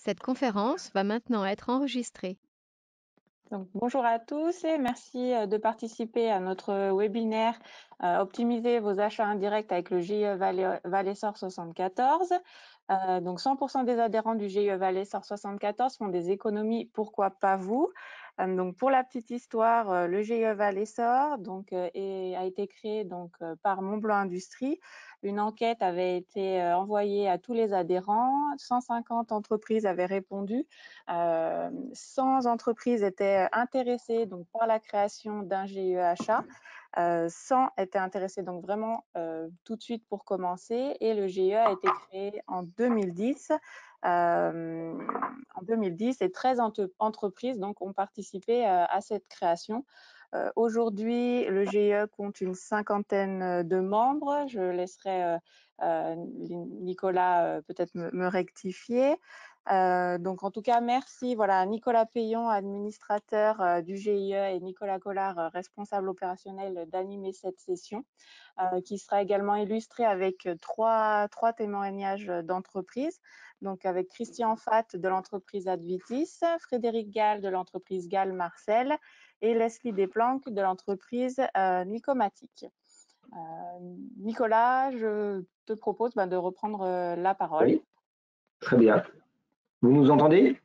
Cette conférence va maintenant être enregistrée. Donc, bonjour à tous et merci de participer à notre webinaire Optimiser vos achats indirects avec le GIE Valesor 74. Donc 100% des adhérents du GIE Valesor 74 font des économies, pourquoi pas vous? Donc pour la petite histoire, le GIE Valesor a été créé par Montblanc Industrie. Une enquête avait été envoyée à tous les adhérents, 150 entreprises avaient répondu. 100 entreprises étaient intéressées par la création d'un GIE achat. 100 étaient intéressés donc vraiment tout de suite pour commencer, et le GIE a été créé en 2010. Et 13 entreprises ont participé à cette création. Aujourd'hui, le GIE compte une cinquantaine de membres. Je laisserai Nicolas peut-être me rectifier. Donc en tout cas, merci à Nicolas Payon, administrateur du GIE, et Nicolas Collard, responsable opérationnel, d'animer cette session, qui sera également illustrée avec trois témoignages d'entreprises. Donc avec Christian Fatt de l'entreprise Advitis, Frédéric Gall de l'entreprise Gall Marcel et Leslie Desplanques de l'entreprise Nicomatic. Nicolas, je te propose de reprendre la parole. Oui, très bien. Vous nous entendez?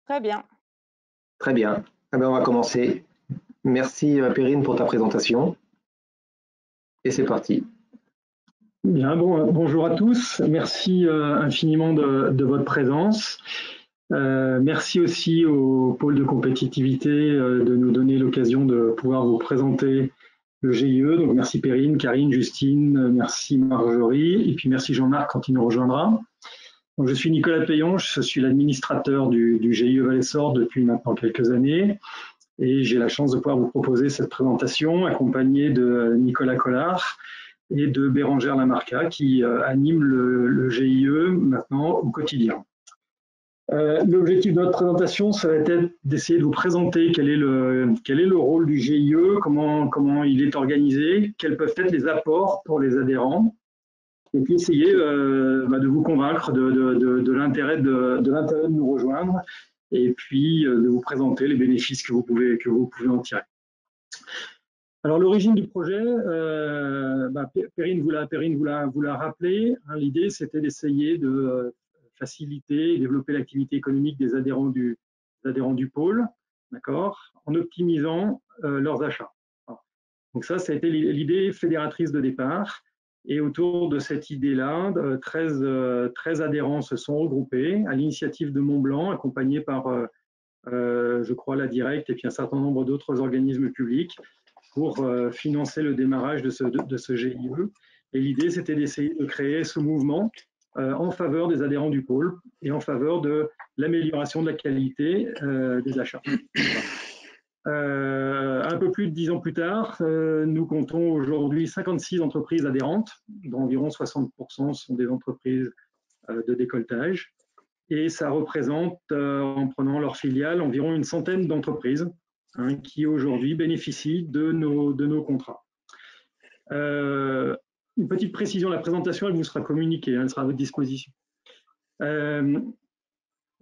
Très bien. Très bien. Alors, on va commencer. Merci Perrine pour ta présentation. Et c'est parti. Bien, bonjour à tous. Merci infiniment de votre présence. Merci aussi au pôle de compétitivité de nous donner l'occasion de pouvoir vous présenter le GIE. Donc merci Perrine, Karine, Justine, merci Marjorie, et puis merci Jean-Marc quand il nous rejoindra. Donc, je suis Nicolas Payon, je suis l'administrateur du GIE Valesor depuis maintenant quelques années, et j'ai la chance de pouvoir vous proposer cette présentation accompagnée de Nicolas Collard et de Bérangère Lamarca qui anime le GIE maintenant au quotidien. L'objectif de notre présentation, ça va être d'essayer de vous présenter quel est le rôle du GIE, comment il est organisé, quels peuvent être les apports pour les adhérents, et puis essayer de vous convaincre de l'intérêt de nous rejoindre, et puis de vous présenter les bénéfices que vous pouvez en tirer. Alors l'origine du projet, Perrine vous l'a rappelé, hein, l'idée c'était d'essayer de faciliter et développer l'activité économique des adhérents du pôle, d'accord, en optimisant leurs achats. Alors, donc ça a été l'idée fédératrice de départ. Et autour de cette idée-là, 13 adhérents se sont regroupés à l'initiative de Montblanc, accompagnés par, je crois, la Direct et puis un certain nombre d'autres organismes publics pour financer le démarrage de ce GIE. Et l'idée, c'était d'essayer de créer ce mouvement en faveur des adhérents du pôle et en faveur de l'amélioration de la qualité des achats. Un peu plus de 10 ans plus tard, nous comptons aujourd'hui 56 entreprises adhérentes, dont environ 60% sont des entreprises de décolletage. Et ça représente, en prenant leurs filiales, environ une centaine d'entreprises qui aujourd'hui bénéficient de nos contrats. Une petite précision, la présentation, elle vous sera communiquée, elle sera à votre disposition.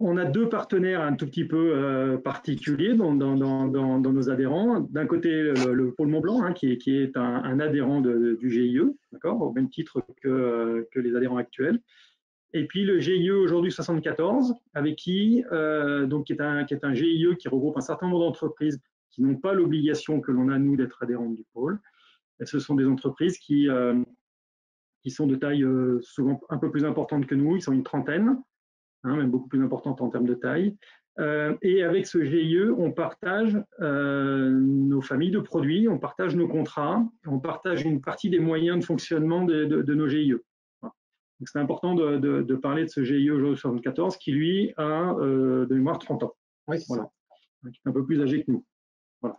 On a deux partenaires un tout petit peu particuliers dans nos adhérents. D'un côté, le pôle Montblanc, qui est un adhérent du GIE, d'accord, au même titre que les adhérents actuels. Et puis le GIE aujourd'hui 74, avec qui est un GIE qui regroupe un certain nombre d'entreprises qui n'ont pas l'obligation que l'on a, nous, d'être adhérents du pôle. Et ce sont des entreprises qui sont de taille souvent un peu plus importante que nous, ils sont une trentaine, même beaucoup plus importante en termes de taille. Et avec ce GIE, on partage nos familles de produits, on partage nos contrats, on partage une partie des moyens de fonctionnement de nos GIE. Donc c'est important de parler de ce GIE aujourd'hui 74 qui, lui, a de mémoire 30 ans. Oui, voilà. Donc, un peu plus âgé que nous. Voilà.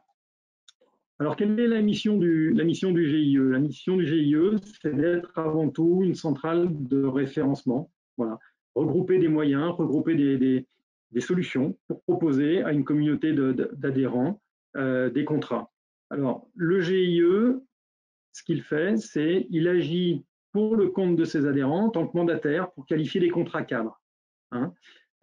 Alors, quelle est la mission du GIE? La mission du GIE, c'est d'être avant tout une centrale de référencement. Voilà. Regrouper des moyens, regrouper des solutions pour proposer à une communauté d'adhérents des contrats. Alors, le GIE, ce qu'il fait, c'est qu'il agit pour le compte de ses adhérents en tant que mandataire pour qualifier des contrats cadres.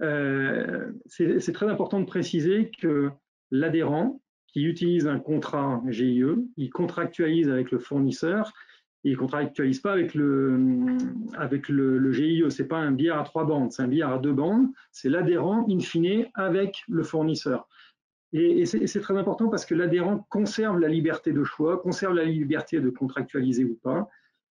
C'est très important de préciser que l'adhérent qui utilise un contrat GIE, il contractualise avec le fournisseur, il ne contractualise pas avec le GIE. Ce n'est pas un billard à 3 bandes, c'est un billard à 2 bandes. C'est l'adhérent, in fine, avec le fournisseur. Et c'est très important parce que l'adhérent conserve la liberté de choix, conserve la liberté de contractualiser ou pas,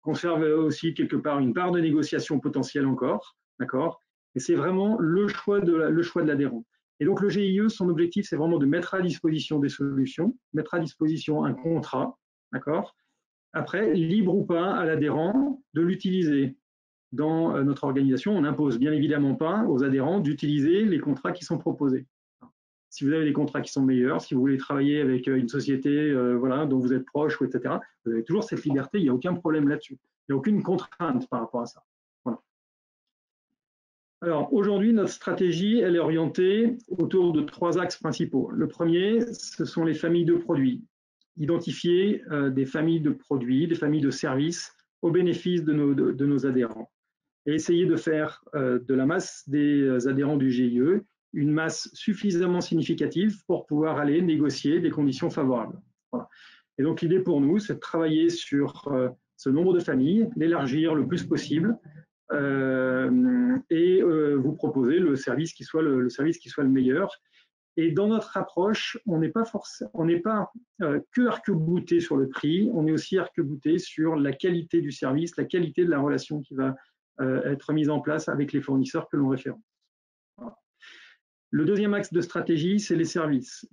conserve aussi quelque part une part de négociation potentielle encore, d'accord? Et c'est vraiment le choix de l'adhérent. Et donc le GIE, son objectif, c'est vraiment de mettre à disposition des solutions, mettre à disposition un contrat, d'accord? Après, libre ou pas à l'adhérent de l'utiliser. Dans notre organisation, on n'impose bien évidemment pas aux adhérents d'utiliser les contrats qui sont proposés. Si vous avez des contrats qui sont meilleurs, si vous voulez travailler avec une société voilà, dont vous êtes proche, etc., vous avez toujours cette liberté, il n'y a aucun problème là-dessus. Il n'y a aucune contrainte par rapport à ça. Voilà. Alors aujourd'hui, notre stratégie, elle est orientée autour de 3 axes principaux. Le premier, ce sont les familles de produits. Identifier des familles de produits, des familles de services au bénéfice de nos adhérents. Et essayer de faire de la masse des adhérents du GIE une masse suffisamment significative pour pouvoir aller négocier des conditions favorables. Voilà. Et donc l'idée pour nous, c'est de travailler sur ce nombre de familles, d'élargir le plus possible et vous proposer le service qui soit le meilleur. Et dans notre approche, on n'est pas que arc-bouté sur le prix, on est aussi arc-bouté sur la qualité du service, la qualité de la relation qui va être mise en place avec les fournisseurs que l'on référence. Voilà. Le deuxième axe de stratégie, c'est les services.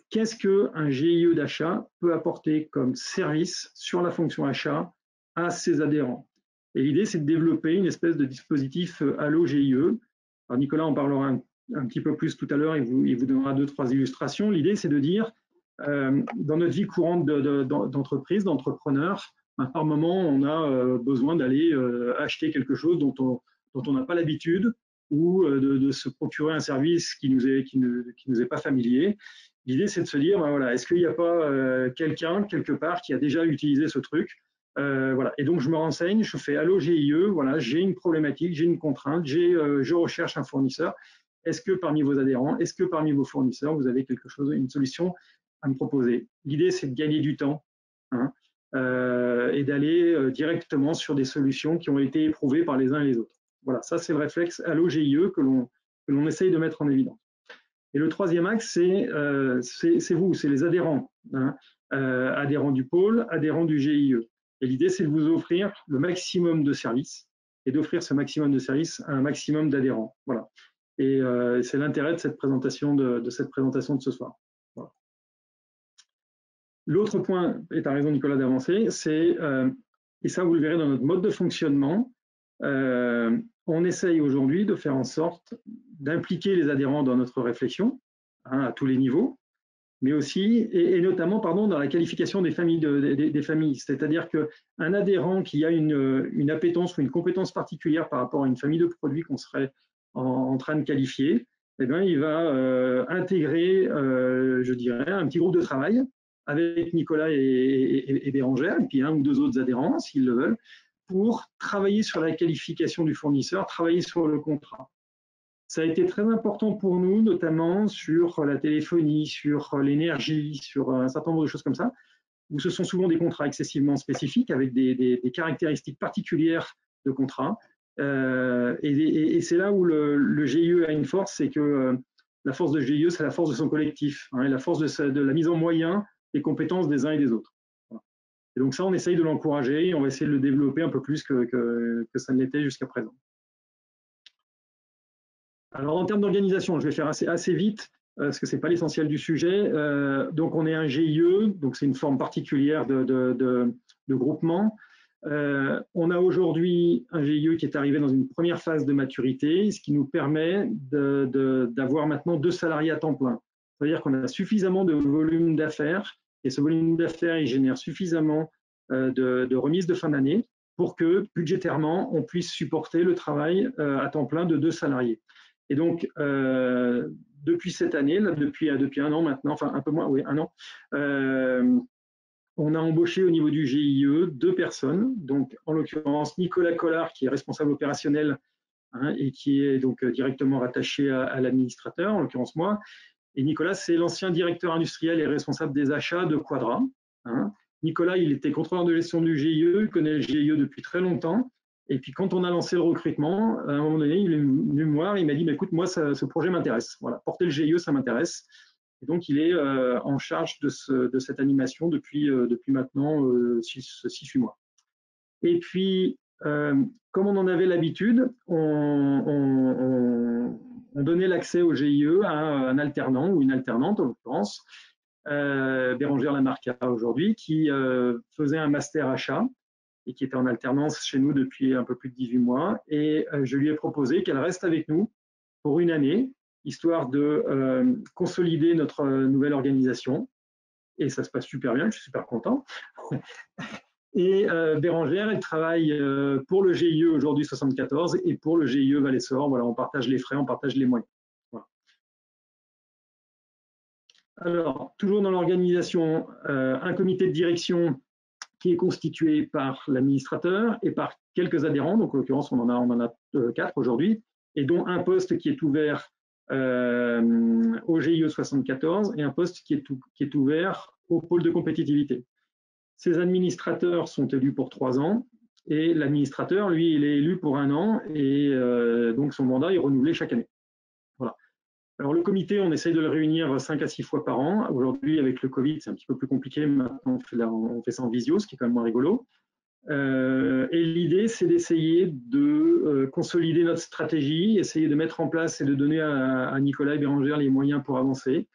Qu'est-ce qu'un GIE d'achat peut apporter comme service sur la fonction achat à ses adhérents? Et l'idée, c'est de développer une espèce de dispositif Allo GIE. Alors Nicolas en parlera un petit peu plus tout à l'heure, il vous donnera 2-3 illustrations. L'idée, c'est de dire, dans notre vie courante d'entreprise, d'entrepreneur, par moment, on a besoin d'aller acheter quelque chose dont on n'a pas l'habitude, ou de se procurer un service qui nous est pas familier. L'idée, c'est de se dire, ben voilà, est-ce qu'il n'y a pas quelqu'un, quelque part, qui a déjà utilisé ce truc voilà. Et donc, je me renseigne, je fais Allo GIE, voilà, j'ai une problématique, j'ai une contrainte, je recherche un fournisseur. Est-ce que parmi vos adhérents, est-ce que parmi vos fournisseurs, vous avez quelque chose, une solution à me proposer? L'idée, c'est de gagner du temps et d'aller directement sur des solutions qui ont été éprouvées par les uns et les autres. Voilà, ça c'est le réflexe Allo GIE que l'on essaye de mettre en évidence. Et le troisième axe, c'est vous, c'est les adhérents, adhérents du pôle, adhérents du GIE. Et l'idée, c'est de vous offrir le maximum de services et d'offrir ce maximum de services à un maximum d'adhérents. Voilà. Et c'est l'intérêt de cette présentation de ce soir. Voilà. L'autre point, et tu as raison Nicolas d'avancer, c'est, et ça vous le verrez dans notre mode de fonctionnement, on essaye aujourd'hui de faire en sorte d'impliquer les adhérents dans notre réflexion, à tous les niveaux, mais aussi, et notamment dans la qualification des familles. Des familles. C'est-à-dire qu'un adhérent qui a une appétence ou une compétence particulière par rapport à une famille de produits qu'on serait en train de qualifier, eh bien, il va intégrer, je dirais, un petit groupe de travail avec Nicolas et Bérangère, et puis 1 ou 2 autres adhérents, s'ils le veulent, pour travailler sur la qualification du fournisseur, travailler sur le contrat. Ça a été très important pour nous, notamment sur la téléphonie, sur l'énergie, sur un certain nombre de choses comme ça, où ce sont souvent des contrats excessivement spécifiques avec des caractéristiques particulières de contrat. Et c'est là où le GIE a une force, c'est que la force de GIE, c'est la force de son collectif, et la force de la mise en moyen des compétences des uns et des autres. Et donc ça, on essaye de l'encourager et on va essayer de le développer un peu plus que ça ne l'était jusqu'à présent. Alors en termes d'organisation, je vais faire assez vite parce que ce n'est pas l'essentiel du sujet. Donc on est un GIE, donc c'est une forme particulière de groupement. On a aujourd'hui un GIE qui est arrivé dans une première phase de maturité, ce qui nous permet d'avoir maintenant 2 salariés à temps plein. C'est-à-dire qu'on a suffisamment de volume d'affaires et ce volume d'affaires, il génère suffisamment de remises de fin d'année pour que budgétairement, on puisse supporter le travail à temps plein de 2 salariés. Et donc, depuis cette année, là, depuis 1 an maintenant, enfin un peu moins, oui, 1 an, on a embauché au niveau du GIE 2 personnes. Donc, en l'occurrence, Nicolas Collard, qui est responsable opérationnel hein, et qui est donc directement rattaché à l'administrateur, en l'occurrence moi. Et Nicolas, c'est l'ancien directeur industriel et responsable des achats de Quadra. Hein. Nicolas, il était contrôleur de gestion du GIE, il connaît le GIE depuis très longtemps. Et puis quand on a lancé le recrutement, à un moment donné, il est venu me voir, il m'a dit, écoute, moi, ce projet m'intéresse. Voilà, porter le GIE, ça m'intéresse. Et donc, il est en charge de cette animation depuis maintenant 6-8 mois. Et puis, comme on en avait l'habitude, on donnait l'accès au GIE à un alternant ou une alternante, en l'occurrence, Bérangère Lamarca aujourd'hui, qui faisait un master achat et qui était en alternance chez nous depuis un peu plus de 18 mois. Et je lui ai proposé qu'elle reste avec nous pour une année, histoire de consolider notre nouvelle organisation. Et ça se passe super bien, je suis super content. Et Bérangère, elle travaille pour le GIE aujourd'hui 74 et pour le GIE Val-et-Sort. Voilà, on partage les frais, on partage les moyens. Voilà. Alors, toujours dans l'organisation, un comité de direction qui est constitué par l'administrateur et par quelques adhérents. Donc, en l'occurrence, on en a 4 aujourd'hui, et dont un poste qui est ouvert au GIE 74 et un poste qui est ouvert au pôle de compétitivité. Ces administrateurs sont élus pour 3 ans et l'administrateur, lui, il est élu pour 1 an et donc son mandat est renouvelé chaque année. Voilà. Alors le comité, on essaye de le réunir 5 à 6 fois par an. Aujourd'hui, avec le Covid, c'est un petit peu plus compliqué. Maintenant, on fait ça en visio, ce qui est quand même moins rigolo. Et l'idée, c'est d'essayer de consolider notre stratégie, essayer de mettre en place et de donner à Nicolas et Bérangère les moyens pour avancer.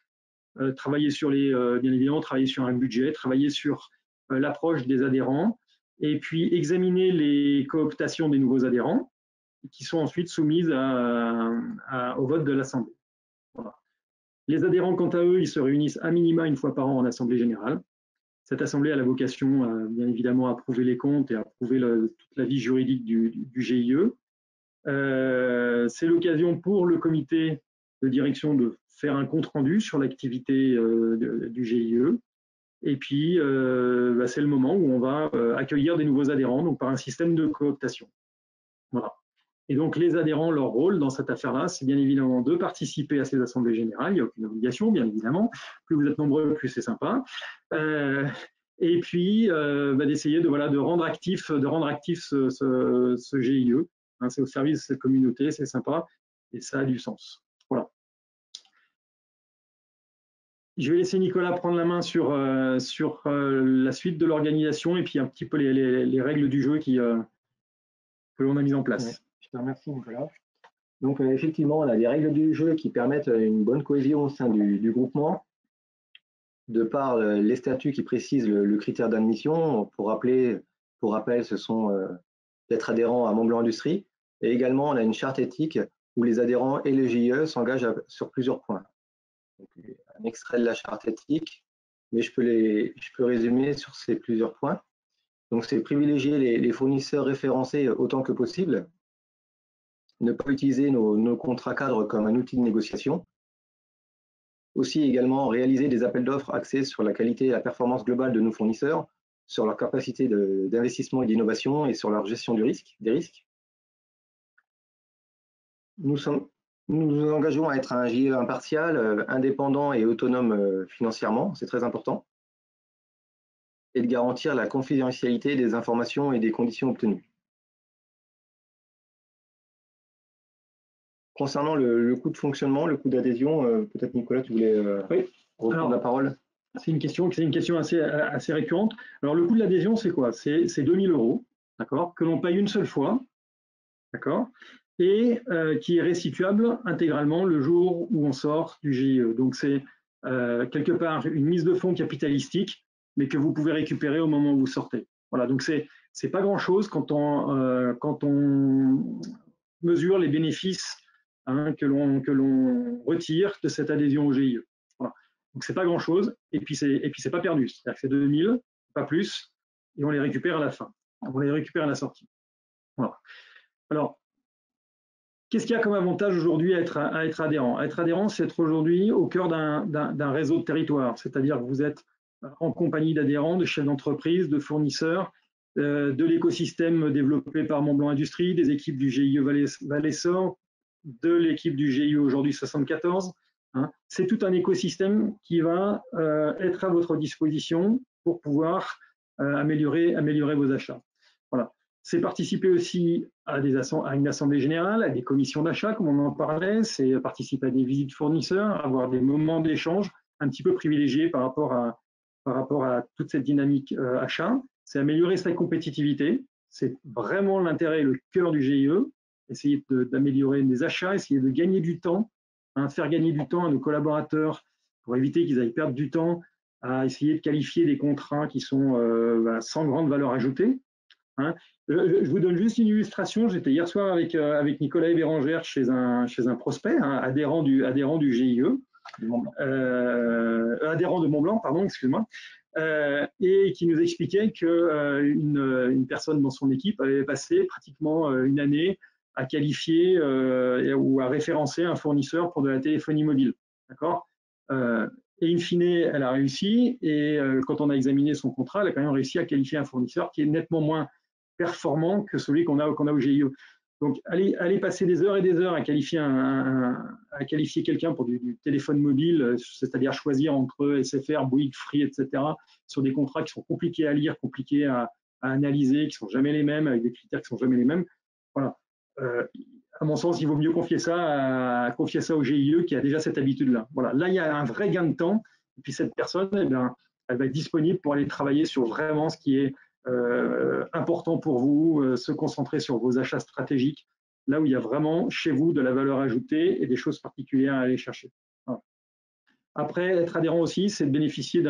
Travailler sur bien évidemment, travailler sur un budget, travailler sur l'approche des adhérents, et puis examiner les cooptations des nouveaux adhérents, qui sont ensuite soumises au vote de l'Assemblée. Voilà. Les adhérents, quant à eux, ils se réunissent à minima 1 fois par an en Assemblée générale. Cette Assemblée a la vocation, bien évidemment, à approuver les comptes et à approuver toute la vie juridique du GIE. C'est l'occasion pour le comité de direction de faire un compte-rendu sur l'activité du GIE. Et puis, c'est le moment où on va accueillir des nouveaux adhérents, donc par un système de cooptation. Voilà. Et donc, les adhérents, leur rôle dans cette affaire-là, c'est bien évidemment de participer à ces assemblées générales. Il n'y a aucune obligation, bien évidemment. Plus vous êtes nombreux, plus c'est sympa. Et puis, d'essayer de rendre actif ce GIE. Hein, c'est au service de cette communauté, c'est sympa et ça a du sens. Voilà. Je vais laisser Nicolas prendre la main sur la suite de l'organisation et puis un petit peu les règles du jeu que l'on a mises en place. Ouais, je te remercie, Nicolas. Donc, effectivement, on a des règles du jeu qui permettent une bonne cohésion au sein du groupement. De par les statuts qui précisent le critère d'admission, pour rappel, ce sont d'être adhérents à Montblanc Industrie. Et également, on a une charte éthique où les adhérents et le GIE s'engagent sur plusieurs points. Donc, un extrait de la charte éthique, mais je peux résumer sur ces plusieurs points. Donc, c'est privilégier les fournisseurs référencés autant que possible, ne pas utiliser nos contrats cadres comme un outil de négociation. Aussi également réaliser des appels d'offres axés sur la qualité et la performance globale de nos fournisseurs, sur leur capacité d'investissement et d'innovation et sur leur gestion des risques. Nous nous engageons à être un GIE impartial, indépendant et autonome financièrement, c'est très important, et de garantir la confidentialité des informations et des conditions obtenues. Concernant le coût de fonctionnement, le coût d'adhésion, peut-être Nicolas, tu voulais reprendre la parole. C'est une question assez récurrente. Alors le coût de l'adhésion, c'est quoi? C'est 2 000 €, d'accord, que l'on paye une seule fois, d'accord, et qui est restituable intégralement le jour où on sort du GIE. Donc c'est quelque part une mise de fonds capitalistique, mais que vous pouvez récupérer au moment où vous sortez. Voilà, donc c'est pas grand-chose quand on mesure les bénéfices que l'on retire de cette adhésion au GIE. Voilà. Donc c'est pas grand-chose, et puis c'est pas perdu. C'est-à-dire que c'est 2 000, pas plus, et on les récupère à la fin. On les récupère à la sortie. Voilà. Alors, qu'est-ce qu'il y a comme avantage aujourd'hui à être adhérent? Être adhérent, c'est être aujourd'hui au cœur d'un réseau de territoire, c'est-à-dire que vous êtes en compagnie d'adhérents, de chefs d'entreprise, de fournisseurs de l'écosystème développé par Mont-Blanc Industrie, des équipes du GIE Val-Essor, de l'équipe du GIE aujourd'hui 74. Hein. C'est tout un écosystème qui va être à votre disposition pour pouvoir améliorer vos achats. Voilà. C'est participer aussi à une assemblée générale, à des commissions d'achat, comme on en parlait, c'est participer à des visites fournisseurs, avoir des moments d'échange un petit peu privilégiés par rapport à toute cette dynamique achat. C'est améliorer sa compétitivité, c'est vraiment l'intérêt et le cœur du GIE, essayer d'améliorer les achats, essayer de gagner du temps, hein, faire gagner du temps à nos collaborateurs pour éviter qu'ils aillent perdre du temps à essayer de qualifier des contrats qui sont sans grande valeur ajoutée. Hein. Je vous donne juste une illustration. J'étais hier soir avec Nicolas et Bérangère chez un prospect, hein, adhérent du GIE, adhérent de Mont-Blanc, pardon, excuse-moi, et qui nous expliquait qu'une personne dans son équipe avait passé pratiquement une année à qualifier ou à référencer un fournisseur pour de la téléphonie mobile. D'accord ? Et in fine, elle a réussi, et quand on a examiné son contrat, elle a quand même réussi à qualifier un fournisseur qui est nettement moins performant que celui qu'on a au GIE. Donc, aller passer des heures et des heures à qualifier quelqu'un pour du téléphone mobile, c'est-à-dire choisir entre SFR, Bouygues, Free, etc., sur des contrats qui sont compliqués à lire, compliqués à analyser, qui sont jamais les mêmes, avec des critères qui sont jamais les mêmes. Voilà. À mon sens, il vaut mieux confier ça au GIE qui a déjà cette habitude-là. Voilà. Là, il y a un vrai gain de temps. Et puis, cette personne, eh bien, elle va être disponible pour aller travailler sur vraiment ce qui est important pour vous, se concentrer sur vos achats stratégiques, là où il y a vraiment chez vous de la valeur ajoutée et des choses particulières à aller chercher. Voilà. Après, être adhérent aussi, c'est de bénéficier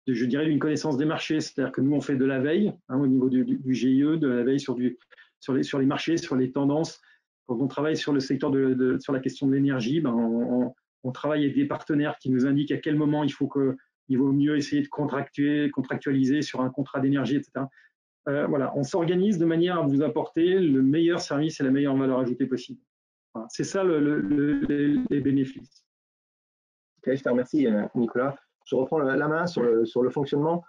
d'une connaissance des marchés, c'est-à-dire que nous, on fait de la veille hein, au niveau du GIE, de la veille sur les marchés, sur les tendances. Quand on travaille sur le secteur sur la question de l'énergie, ben on travaille avec des partenaires qui nous indiquent à quel moment il vaut mieux essayer de contractualiser sur un contrat d'énergie, etc. Voilà, on s'organise de manière à vous apporter le meilleur service et la meilleure valeur ajoutée possible. Voilà, c'est ça les bénéfices. Okay, je te remercie, Nicolas. Je reprends la main sur le fonctionnement.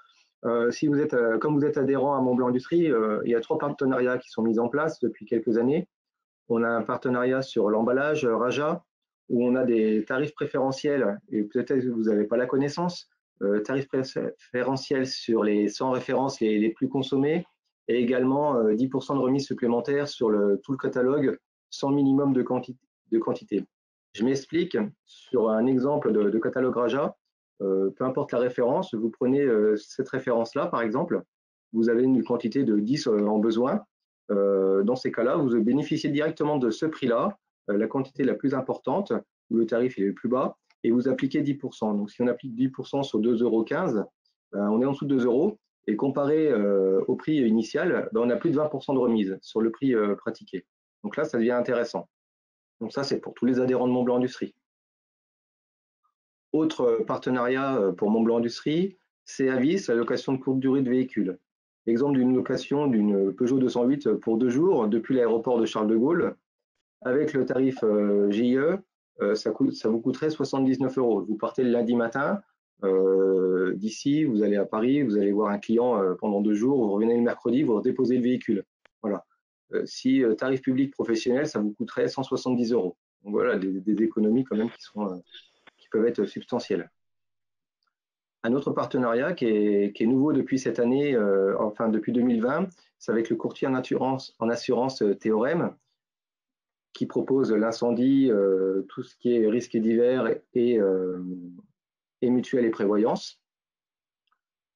Si vous êtes, comme vous êtes adhérent à Mont-Blanc Industrie, il y a 3 partenariats qui sont mis en place depuis quelques années. On a un partenariat sur l'emballage Raja, où on a des tarifs préférentiels, et peut-être que vous n'avez pas la connaissance, tarifs préférentiels sur les 100 références les plus consommées, et également 10% de remise supplémentaire sur tout le catalogue sans minimum de quantité. Je m'explique sur un exemple de catalogue Raja. Peu importe la référence, vous prenez cette référence-là, par exemple, vous avez une quantité de 10 en besoin. Dans ces cas-là, vous bénéficiez directement de ce prix-là, la quantité la plus importante, où le tarif est le plus bas, et vous appliquez 10%. Donc, si on applique 10% sur 2,15 €, on est en dessous de 2 €. Et comparé au prix initial, on a plus de 20% de remise sur le prix pratiqué. Donc là, ça devient intéressant. Donc ça, c'est pour tous les adhérents de Mont-Blanc Industrie. Autre partenariat pour Mont-Blanc Industrie, c'est Avis, la location de courte durée de véhicules. Exemple d'une location d'une Peugeot 208 pour 2 jours depuis l'aéroport de Charles de Gaulle. Avec le tarif GIE, ça vous coûterait 79 €. Vous partez le lundi matin, d'ici, vous allez à Paris, vous allez voir un client pendant 2 jours, vous revenez le mercredi, vous redéposez le véhicule. Voilà. Si tarif public professionnel, ça vous coûterait 170 €. Donc voilà, des économies quand même qui peuvent être substantielles. Un autre partenariat qui est nouveau depuis cette année, enfin depuis 2020, c'est avec le courtier en assurance Théorème, qui propose l'incendie, tout ce qui est risque divers et mutuelle et prévoyance.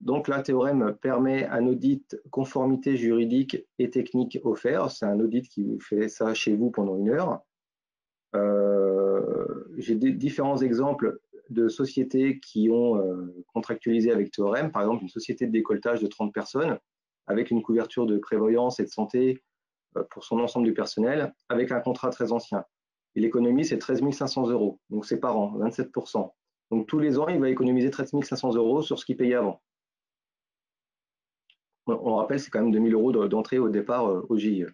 Donc là, Théorème permet un audit conformité juridique et technique offert. C'est un audit qui vous fait ça chez vous pendant 1 heure. J'ai différents exemples de sociétés qui ont contractualisé avec Théorème, par exemple une société de décolletage de 30 personnes avec une couverture de prévoyance et de santé pour son ensemble du personnel, avec un contrat très ancien. Et l'économie, c'est 13 500 €, donc c'est par an, 27%. Donc tous les ans, il va économiser 13 500 € sur ce qu'il payait avant. On rappelle, c'est quand même 2 000 € d'entrée au départ au GIE.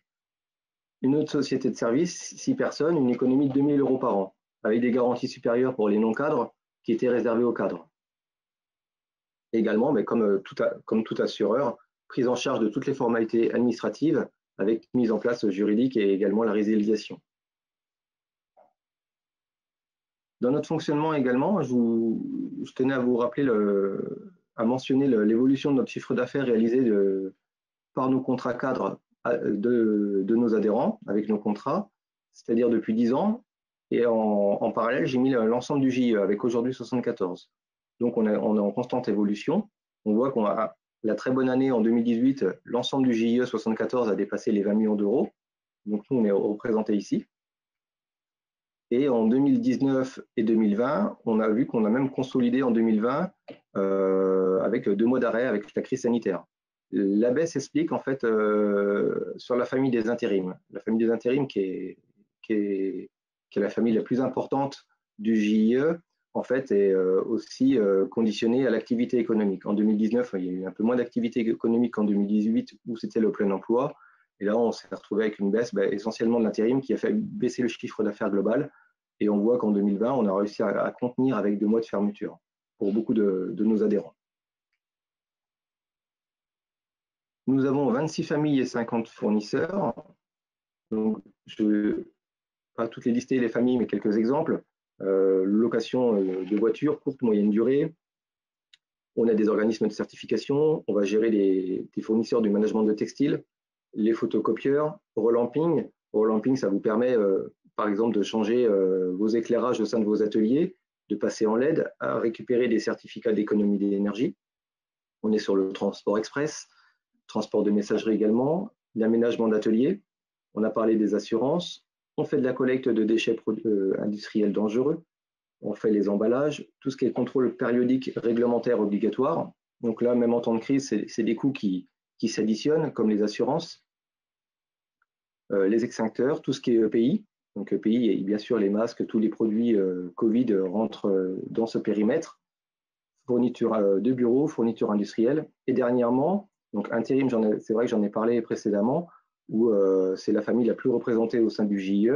Une autre société de service, 6 personnes, une économie de 2 000 € par an, avec des garanties supérieures pour les non-cadres qui étaient réservées aux cadres. Également, mais comme tout assureur, prise en charge de toutes les formalités administratives avec mise en place juridique et également la résiliation. Dans notre fonctionnement également, je tenais à vous rappeler, à mentionner l'évolution de notre chiffre d'affaires réalisé par nos contrats cadres de nos adhérents avec nos contrats, c'est-à-dire depuis 10 ans. Et en parallèle, j'ai mis l'ensemble du JIE avec aujourd'hui 74. Donc on est en constante évolution. On voit qu'on a la très bonne année en 2018, l'ensemble du JIE 74 a dépassé les 20 millions d'euros. Donc nous, on est représenté ici. Et en 2019 et 2020, on a vu qu'on a même consolidé en 2020 avec 2 mois d'arrêt avec la crise sanitaire. La baisse s'explique en fait sur la famille des intérims. La famille des intérims qui est la famille la plus importante du JIE, en fait, est aussi conditionnée à l'activité économique. En 2019, il y a eu un peu moins d'activité économique qu'en 2018 où c'était le plein emploi. Et là, on s'est retrouvé avec une baisse essentiellement de l'intérim qui a fait baisser le chiffre d'affaires global. Et on voit qu'en 2020, on a réussi à contenir avec 2 mois de fermeture pour beaucoup de nos adhérents. Nous avons 26 familles et 50 fournisseurs. Donc, je ne vais pas toutes les lister, les familles, mais quelques exemples. Location de voitures, courte, moyenne durée. On a des organismes de certification. On va gérer des fournisseurs du management de textile, les photocopieurs, relamping. Relamping, ça vous permet, par exemple, de changer vos éclairages au sein de vos ateliers, de passer en LED, à récupérer des certificats d'économie d'énergie. On est sur le transport express, transport de messagerie également, l'aménagement d'ateliers. On a parlé des assurances. On fait de la collecte de déchets industriels dangereux. On fait les emballages, tout ce qui est contrôle périodique réglementaire obligatoire. Donc là, même en temps de crise, c'est des coûts qui s'additionnent, comme les assurances. Les extincteurs, tout ce qui est EPI. Donc EPI, et bien sûr les masques, tous les produits Covid rentrent dans ce périmètre. Fourniture de bureaux, fourniture industrielle. Et dernièrement, donc intérim, c'est vrai que j'en ai parlé précédemment, où c'est la famille la plus représentée au sein du JIE.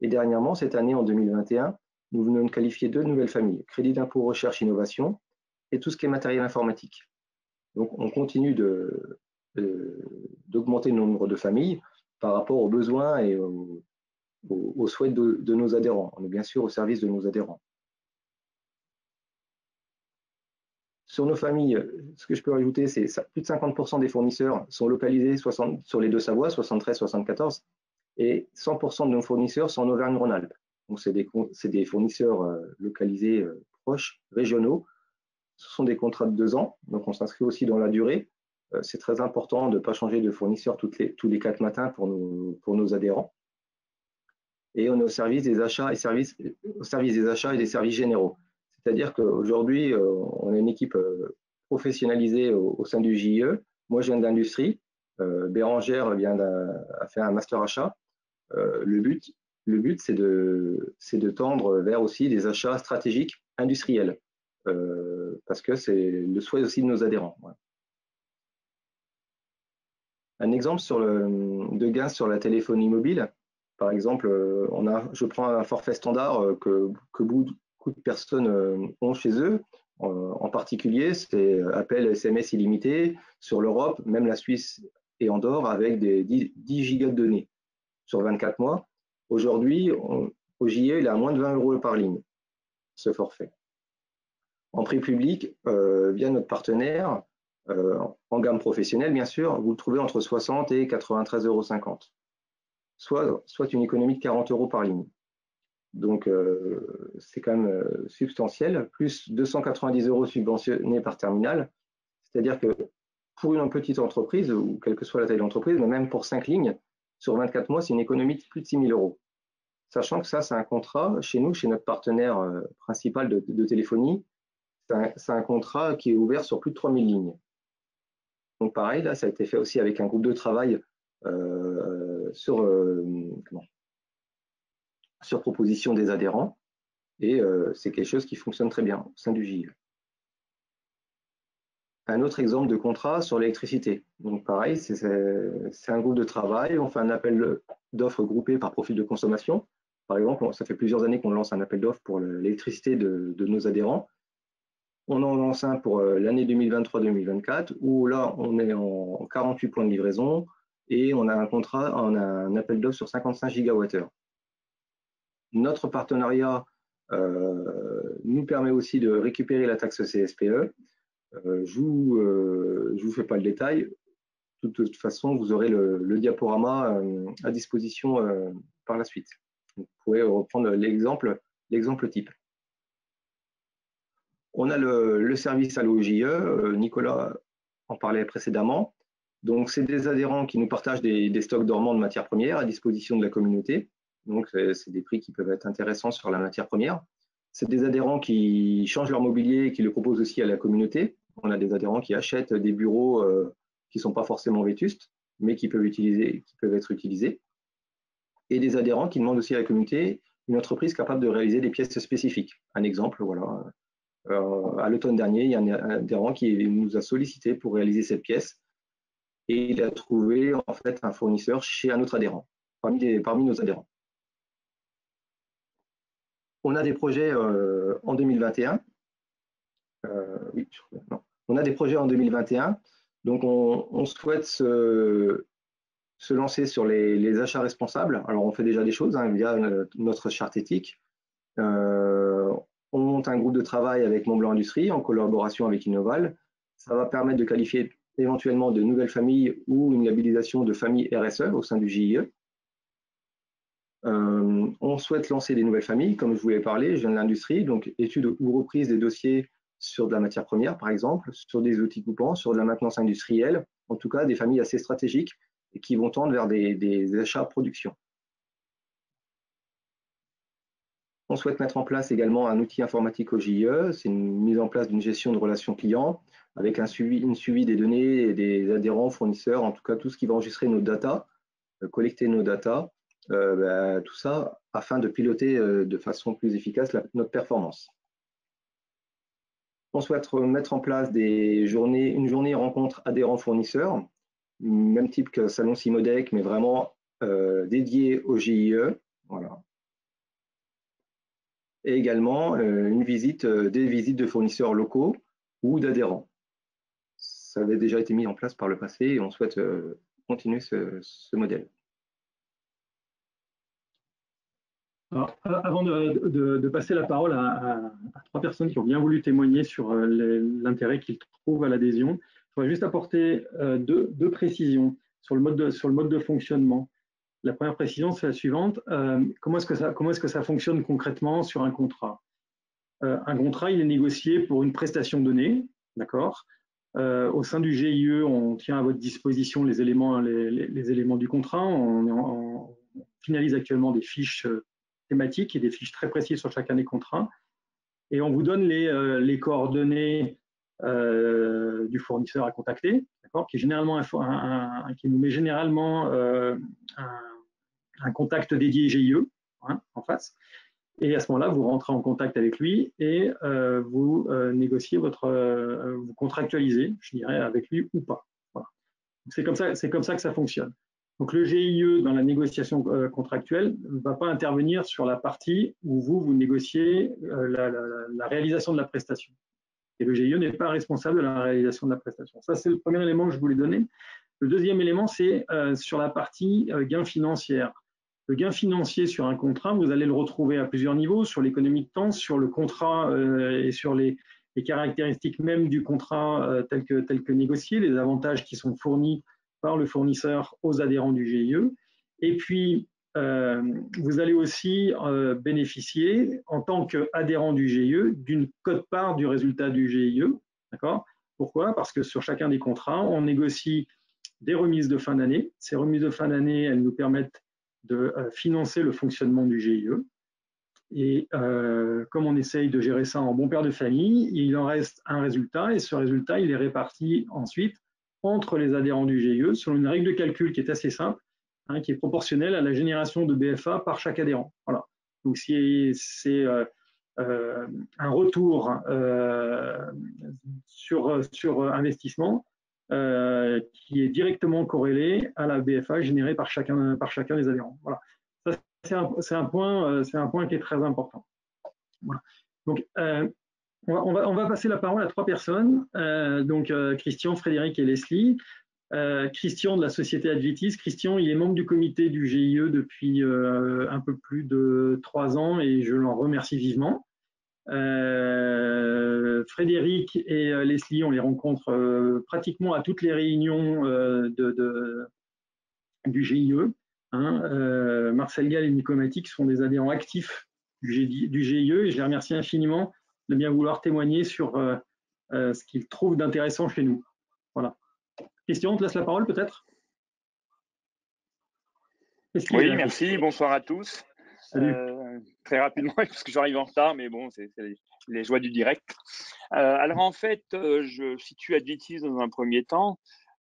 Et dernièrement, cette année, en 2021, nous venons de qualifier 2 nouvelles familles, crédit d'impôt recherche innovation et tout ce qui est matériel informatique. Donc on continue d'augmenter le nombre de familles par rapport aux besoins et aux souhaits de nos adhérents. On est bien sûr au service de nos adhérents. Sur nos familles, ce que je peux rajouter, c'est que plus de 50% des fournisseurs sont localisés sur les Deux-Savoies, 73, 74, et 100% de nos fournisseurs sont en Auvergne-Rhône-Alpes. Donc, c'est des fournisseurs localisés proches, régionaux. Ce sont des contrats de 2 ans, donc on s'inscrit aussi dans la durée. C'est très important de ne pas changer de fournisseur tous les 4 matins pour nos adhérents. Et on est au service des achats et des services généraux. C'est-à-dire qu'aujourd'hui, on a une équipe professionnalisée au sein du JIE. Moi, je viens de l'industrie. Bérangère a fait un master achat. Le but, c'est de tendre vers aussi des achats stratégiques industriels, parce que c'est le souhait aussi de nos adhérents. Ouais. Un exemple de gain sur la téléphonie mobile. Par exemple, je prends un forfait standard que beaucoup de personnes ont chez eux. En particulier, c'est appel SMS illimité sur l'Europe, même la Suisse et Andorre, avec des 10 gigas de données sur 24 mois. Aujourd'hui, au JIE, il est à moins de 20 € par ligne, ce forfait. En prix public, via notre partenaire, en gamme professionnelle, bien sûr, vous le trouvez entre 60 et 93,50 €, soit une économie de 40 € par ligne. Donc, c'est quand même substantiel, plus 290 € subventionnés par terminal. C'est-à-dire que pour une petite entreprise, ou quelle que soit la taille de l'entreprise, mais même pour 5 lignes, sur 24 mois, c'est une économie de plus de 6 000 €. Sachant que ça, c'est un contrat chez nous, chez notre partenaire principal de téléphonie, c'est un contrat qui est ouvert sur plus de 3 000 lignes. Donc pareil, là, ça a été fait aussi avec un groupe de travail sur proposition des adhérents, et c'est quelque chose qui fonctionne très bien au sein du JIE. Un autre exemple de contrat sur l'électricité. Donc pareil, c'est un groupe de travail, on fait un appel d'offres groupé par profil de consommation. Par exemple, ça fait plusieurs années qu'on lance un appel d'offres pour l'électricité de nos adhérents. On en lance un pour l'année 2023-2024, où là, on est en 48 points de livraison et on a un appel d'offres sur 55 gigawattheures. Notre partenariat nous permet aussi de récupérer la taxe CSPE. Je vous fais pas le détail. De toute façon, vous aurez le diaporama à disposition par la suite. Vous pourrez reprendre l'exemple type. On a le service Allo JE, Nicolas en parlait précédemment. Donc, c'est des adhérents qui nous partagent des stocks dormants de matières premières à disposition de la communauté. Donc, c'est des prix qui peuvent être intéressants sur la matière première. C'est des adhérents qui changent leur mobilier et qui le proposent aussi à la communauté. On a des adhérents qui achètent des bureaux qui ne sont pas forcément vétustes, mais qui peuvent être utilisés. Et des adhérents qui demandent aussi à la communauté une entreprise capable de réaliser des pièces spécifiques. Un exemple, voilà. À l'automne dernier, il y a un adhérent qui nous a sollicité pour réaliser cette pièce et il a trouvé en fait un fournisseur chez un autre adhérent, parmi nos adhérents. On a des projets en 2021. Oui, non. On a des projets en 2021. Donc, on souhaite se lancer sur les achats responsables. Alors, on fait déjà des choses via notre charte éthique. On monte un groupe de travail avec Montblanc Industrie en collaboration avec Innoval. Ça va permettre de qualifier éventuellement de nouvelles familles ou une labellisation de famille RSE au sein du GIE. On souhaite lancer des nouvelles familles, comme je vous l'ai parlé, je viens de l'industrie, donc étude ou reprise des dossiers sur de la matière première, par exemple, sur des outils coupants, sur de la maintenance industrielle, en tout cas des familles assez stratégiques et qui vont tendre vers des achats production. On souhaite mettre en place également un outil informatique au GIE, c'est une mise en place d'une gestion de relations clients avec un suivi des données et des adhérents, fournisseurs, en tout cas tout ce qui va enregistrer nos data, collecter nos data, tout ça afin de piloter de façon plus efficace notre performance. On souhaite mettre en place une journée rencontre adhérents-fournisseurs, même type que Salon Simodec, mais vraiment dédié au GIE. Voilà. Et également des visites de fournisseurs locaux ou d'adhérents. Ça avait déjà été mis en place par le passé et on souhaite continuer ce modèle. Alors, avant de passer la parole à trois personnes qui ont bien voulu témoigner sur l'intérêt qu'ils trouvent à l'adhésion, je voudrais juste apporter deux précisions sur le mode de fonctionnement. La première précision, c'est la suivante. Comment est-ce que ça fonctionne concrètement sur un contrat? Un contrat, il est négocié pour une prestation donnée, d'accord? Au sein du GIE, on tient à votre disposition les éléments du contrat. On finalise actuellement des fiches thématiques et des fiches très précises sur chacun des contrats. Et on vous donne les coordonnées du fournisseur à contacter, d'accord, qui nous met généralement un contact dédié GIE en face. Et à ce moment-là, vous rentrez en contact avec lui et vous négociez vous contractualisez, je dirais, avec lui ou pas. Voilà. C'est comme ça que ça fonctionne. Donc le GIE, dans la négociation contractuelle, ne va pas intervenir sur la partie où vous négociez la réalisation de la prestation. Et le GIE n'est pas responsable de la réalisation de la prestation. Ça, c'est le premier élément que je voulais donner. Le deuxième élément, c'est sur la partie gain financière. Le gain financier sur un contrat, vous allez le retrouver à plusieurs niveaux, sur l'économie de temps, sur le contrat et sur les caractéristiques même du contrat tel que négocié, les avantages qui sont fournis par le fournisseur aux adhérents du GIE. Et puis, vous allez aussi bénéficier, en tant qu'adhérent du GIE, d'une quote-part du résultat du GIE. D'accord ? Pourquoi ? Parce que sur chacun des contrats, on négocie des remises de fin d'année. Ces remises de fin d'année, elles nous permettent de financer le fonctionnement du GIE. Et comme on essaye de gérer ça en bon père de famille, il en reste un résultat et ce résultat, il est réparti ensuite entre les adhérents du GIE selon une règle de calcul qui est assez simple, qui est proportionnelle à la génération de BFA par chaque adhérent. Voilà. Donc, c'est un retour sur investissement qui est directement corrélé à la BFA générée par chacun des adhérents. Voilà. Ça, c'est un point qui est très important. Voilà. Donc, On va passer la parole à 3 personnes, donc Christian, Frédéric et Leslie. Christian de la société Advitis. Christian, il est membre du comité du GIE depuis un peu plus de 3 ans et je l'en remercie vivement. Frédéric et Leslie, on les rencontre pratiquement à toutes les réunions du GIE. Marcel Gall et Nico Matic sont des adhérents actifs du GIE et je les remercie infiniment de bien vouloir témoigner sur ce qu'ils trouvent d'intéressant chez nous. Voilà. Christian, on te laisse la parole peut-être. Oui, merci. Bonsoir à tous. Très rapidement, parce que j'arrive en retard, mais bon, c'est les joies du direct. Alors en fait, je situe Advitis dans un premier temps.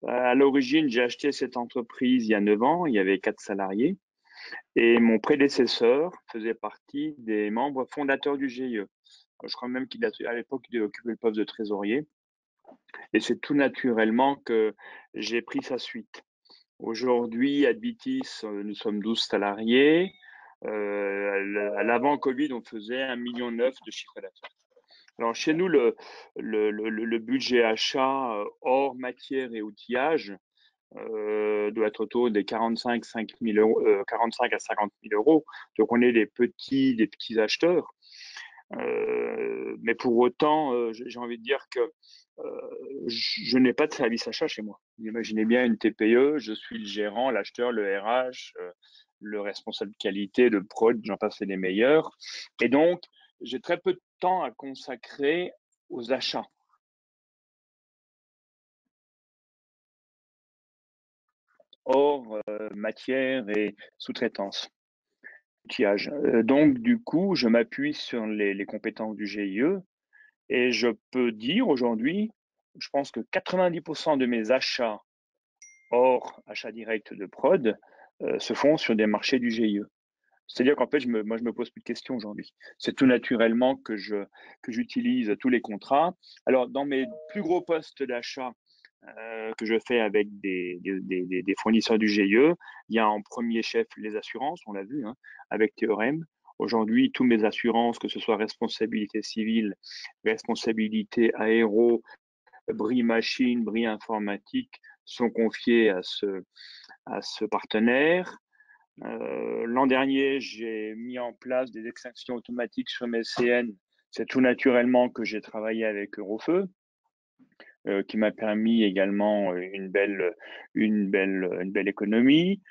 À l'origine, j'ai acheté cette entreprise il y a 9 ans. Il y avait 4 salariés. Et mon prédécesseur faisait partie des membres fondateurs du GIE. Je crois même qu'il à l'époque, il occupait le poste de trésorier. Et c'est tout naturellement que j'ai pris sa suite. Aujourd'hui, Advitis, nous sommes 12 salariés. À l'avant-Covid, on faisait 1,9 million de chiffre d'affaires. Alors, chez nous, le budget achat hors matière et outillage doit être autour des 45 à 50 000 euros. Donc, on est des petits acheteurs. Mais pour autant, j'ai envie de dire que je n'ai pas de service achat chez moi. Imaginez bien une TPE, je suis le gérant, l'acheteur, le RH, le responsable qualité, le prod, j'en passe les meilleurs. Et donc, j'ai très peu de temps à consacrer aux achats. Hors matière et sous-traitance. Donc, du coup, je m'appuie sur les compétences du GIE et je peux dire aujourd'hui, je pense que 90% de mes achats hors achat direct de prod se font sur des marchés du GIE. C'est-à-dire qu'en fait, moi, je me pose plus de questions aujourd'hui. C'est tout naturellement que j'utilise tous les contrats. Alors, dans mes plus gros postes d'achat que je fais avec des fournisseurs du GIE, il y a en premier chef les assurances, on l'a vu, avec Théorème. Aujourd'hui, tous mes assurances, que ce soit responsabilité civile, responsabilité aéro, bris machine, bris informatique, sont confiées à ce partenaire. L'an dernier, j'ai mis en place des extinctions automatiques sur mes CN. C'est tout naturellement que j'ai travaillé avec Eurofeu, qui m'a permis également une belle économie.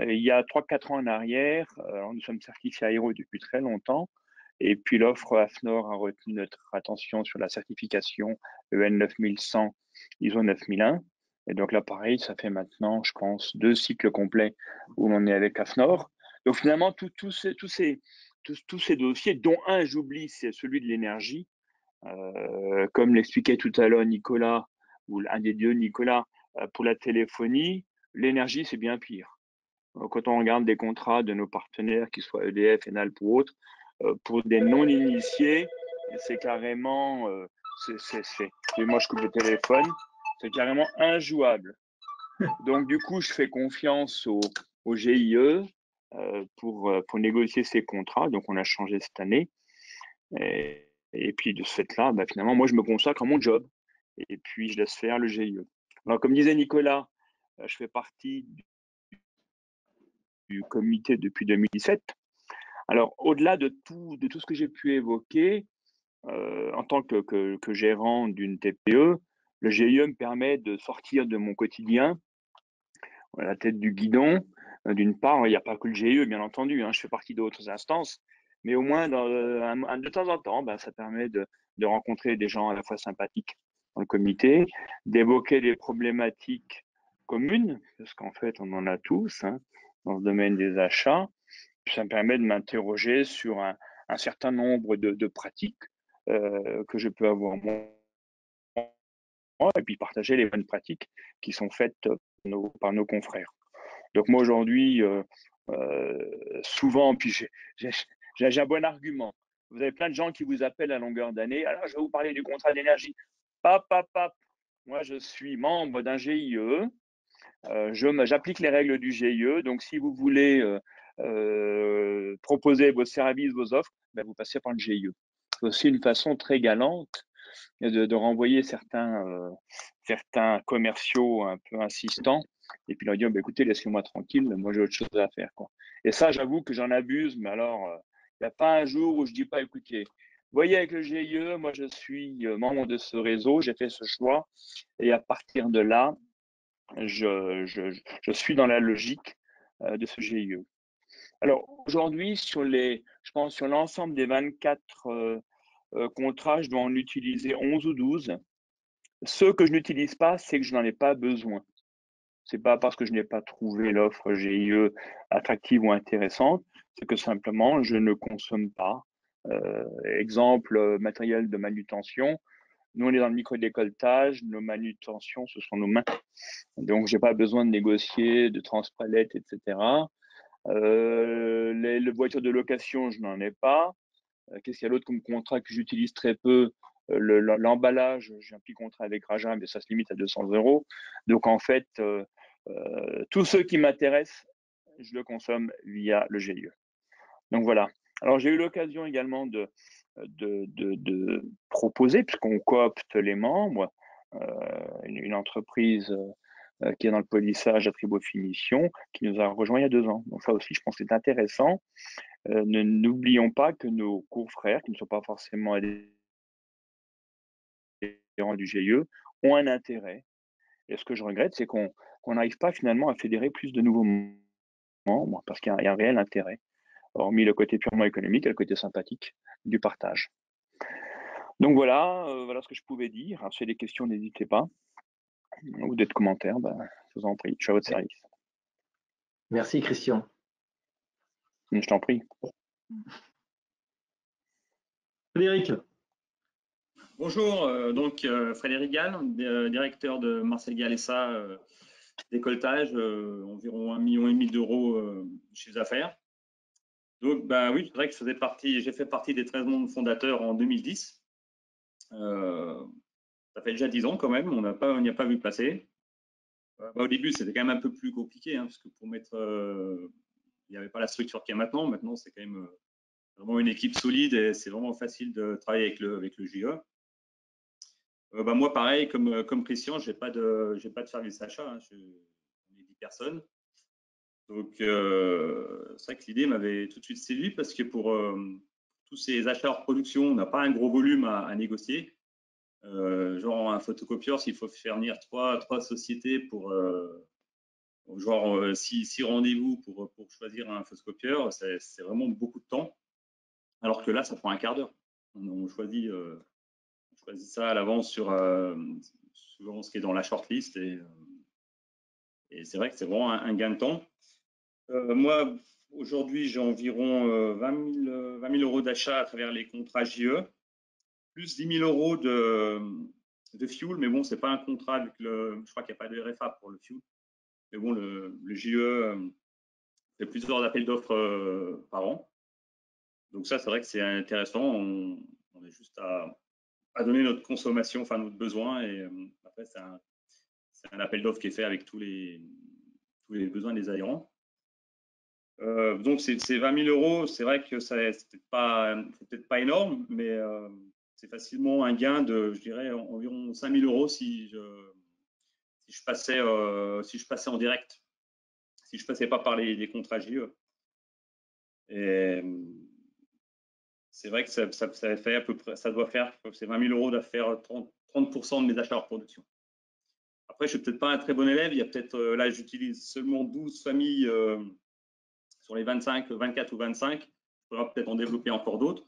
Il y a 3-4 ans en arrière, nous sommes certifiés aéro depuis très longtemps. Et puis l'offre AFNOR a retenu notre attention sur la certification EN 9100, ISO 9001. Et donc là, pareil, ça fait maintenant, je pense, 2 cycles complets où l'on est avec AFNOR. Donc finalement, tous ces dossiers, dont un, j'oublie, c'est celui de l'énergie. Comme l'expliquait tout à l'heure Nicolas, ou un des deux Nicolas, pour la téléphonie, l'énergie, c'est bien pire. Quand on regarde des contrats de nos partenaires, qu'ils soient EDF, Enel ou autres, pour des non-initiés, c'est carrément, moi je coupe le téléphone, c'est carrément injouable. Donc du coup, je fais confiance au GIE pour négocier ces contrats. Donc on a changé cette année. Et puis de ce fait-là, finalement, moi je me consacre à mon job. Et puis je laisse faire le GIE. Alors comme disait Nicolas, je fais partie du comité depuis 2017. Alors, au-delà de tout ce que j'ai pu évoquer, en tant que gérant d'une TPE, le GIE me permet de sortir de mon quotidien à la tête du guidon. D'une part, il n'y a pas que le GIE, bien entendu, je fais partie d'autres instances, mais au moins, de temps en temps, ça permet de rencontrer des gens à la fois sympathiques dans le comité, d'évoquer des problématiques communes, parce qu'en fait, on en a tous dans ce domaine des achats. Ça me permet de m'interroger sur un certain nombre de pratiques que je peux avoir moi, et puis partager les bonnes pratiques qui sont faites par nos confrères. Donc moi aujourd'hui, souvent, puis j'ai un bon argument. Vous avez plein de gens qui vous appellent à longueur d'année. Alors je vais vous parler du contrat d'énergie. Moi je suis membre d'un GIE. J'applique les règles du GIE. Donc si vous voulez proposer vos services, vos offres, vous passez par le GIE. c'est aussi une façon très galante de renvoyer certains commerciaux un peu insistants et puis leur dire bah, écoutez, laissez-moi tranquille, moi j'ai autre chose à faire, quoi. Et ça, j'avoue que j'en abuse, mais alors, il n'y a pas un jour où je dis pas écoutez, vous voyez, avec le GIE, moi je suis membre de ce réseau, j'ai fait ce choix, et à partir de là, je suis dans la logique de ce GIE. Alors aujourd'hui, je pense sur l'ensemble des 24 contrats, je dois en utiliser 11 ou 12. Ceux que je n'utilise pas, c'est que je n'en ai pas besoin. C'est pas parce que je n'ai pas trouvé l'offre GIE attractive ou intéressante, c'est que simplement je ne consomme pas. Exemple, matériel de manutention. Nous, on est dans le micro-décolletage, nos manutentions, ce sont nos mains. Donc, j'ai pas besoin de négocier, de transpalette, etc. Les voitures de location, je n'en ai pas. Qu'est-ce qu'il y a d'autre comme contrat que j'utilise très peu? L'emballage, j'ai un petit contrat avec Raja, mais ça se limite à 200 €. Donc, en fait, tous ceux qui m'intéressent, je le consomme via le GIE. Donc, voilà. Alors, j'ai eu l'occasion également de proposer, puisqu'on coopte les membres, une entreprise qui est dans le polissage à Tribofinition, qui nous a rejoint il y a 2 ans. Donc ça aussi, je pense que c'est intéressant. N'oublions pas que nos confrères, qui ne sont pas forcément adhérents du GIE, ont un intérêt. Et ce que je regrette, c'est qu'on n'arrive pas finalement à fédérer plus de nouveaux membres, parce qu'il y a un réel intérêt, hormis le côté purement économique et le côté sympathique du partage. Donc voilà, voilà ce que je pouvais dire. Si vous avez des questions, n'hésitez pas. Ou des commentaires, je vous en prie, je suis à votre service. Merci Christian. Je t'en prie. Frédéric. Bonjour, Frédéric Gall, directeur de Marcel Gall SA, décolletage, environ 1,5 million d'euros de chiffre d'affaires. Donc, oui, c'est vrai que j'ai fait partie des 13 membres fondateurs en 2010. Ça fait déjà 10 ans quand même, on n'y a pas vu passer. Au début, c'était quand même un peu plus compliqué, hein, parce que pour mettre, il n'y avait pas la structure qu'il y a maintenant. Maintenant, c'est quand même vraiment une équipe solide et c'est vraiment facile de travailler avec le GIE. Moi, pareil, comme Christian, j'ai pas de service achat. Hein, on est 10 personnes. Donc, c'est vrai que l'idée m'avait tout de suite séduit parce que pour tous ces achats hors production, on n'a pas un gros volume à négocier. Genre un photocopieur, s'il faut faire venir trois sociétés pour genre 6 rendez-vous pour choisir un photocopieur, c'est vraiment beaucoup de temps. Alors que là, ça prend un quart d'heure. On choisit ça à l'avance sur ce qui est dans la shortlist et c'est vrai que c'est vraiment un gain de temps. Moi, aujourd'hui, j'ai environ 20 000 € d'achat à travers les contrats GIE, plus 10 000 € de fuel, mais bon, c'est pas un contrat vu que je crois qu'il n'y a pas de RFA pour le fuel. Mais bon, le GIE fait plusieurs appels d'offres par an. Donc ça, c'est vrai que c'est intéressant. On a juste à donner notre consommation, enfin notre besoin, et après c'est un appel d'offres qui est fait avec tous les besoins des adhérents. Donc ces 20 000 €, c'est vrai que c'est peut-être pas énorme, mais c'est facilement un gain de, je dirais, environ 5 000 € si je passais en direct, si je passais pas par les contrats GIE. Et c'est vrai que ça fait à peu près, ça doit faire, c'est 20 000 € doivent faire 30% de mes achats hors production. Après, je suis peut-être pas un très bon élève. Il y a peut-être, là, j'utilise seulement 12 familles sur les 24 ou 25. Il faudra peut-être en développer encore d'autres.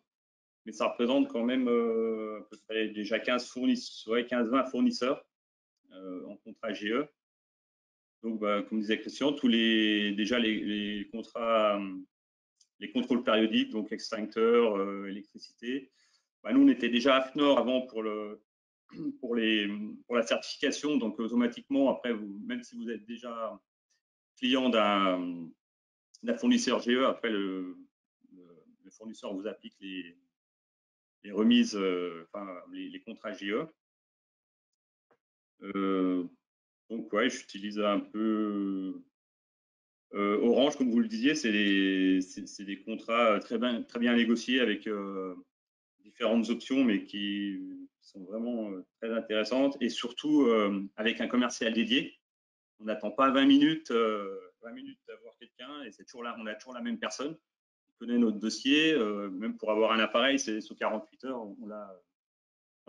Mais ça représente quand même à peu près déjà 15-20 fournisseurs en contrat GIE. Donc, comme disait Christian, déjà les contrats, les contrôles périodiques, donc extincteurs, électricité. Nous, on était déjà à AFNOR avant pour la certification, donc automatiquement, après, même si vous êtes déjà client d'un fournisseur GIE, après le fournisseur vous applique les remises, les contrats GIE. Donc ouais, j'utilise un peu Orange, comme vous le disiez, c'est des contrats très bien négociés avec différentes options, mais qui sont vraiment très intéressantes, et surtout avec un commercial dédié. On n'attend pas 20 minutes d'avoir quelqu'un, et c'est toujours là, on a toujours la même personne qui connaît notre dossier, même pour avoir un appareil, c'est sous 48 heures, on l'a.